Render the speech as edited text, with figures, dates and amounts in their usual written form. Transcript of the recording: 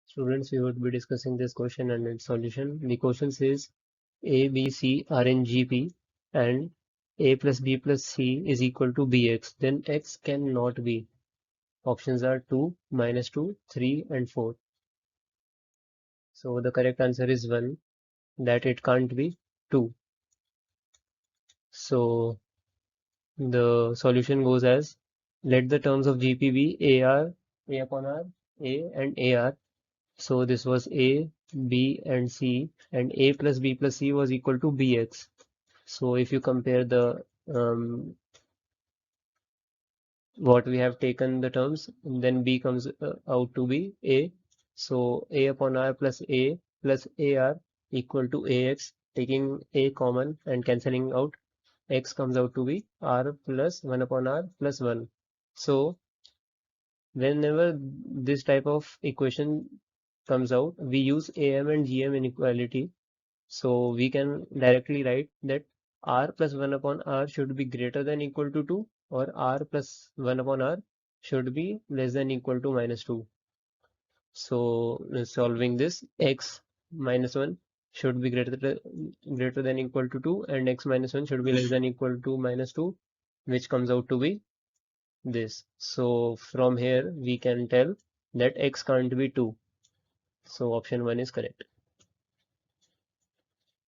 Students, we would be discussing this question and its solution. The question says A, B, C are in GP and A plus B plus C is equal to BX. Then X cannot be. Options are 2, -2, 3 and 4. So the correct answer is 1, that it can't be 2. So the solution goes as, let the terms of GP be AR, A upon R, A and AR. So this was A, B and C, and A plus B plus C was equal to BX. So if you compare the what we have taken the terms, then B comes out to be A. So A upon R plus AR equal to AX, taking A common and cancelling out, X comes out to be R plus 1 upon R plus 1. So whenever this type of equation comes out, we use AM and GM inequality. So we can directly write that R plus 1 upon R should be greater than equal to 2, or R plus 1 upon R should be less than equal to -2. So solving this, X minus 1 should be greater than equal to 2 and X minus 1 should be less than equal to -2, which comes out to be this. So from here we can tell that X can't be 2. So option 1 is correct.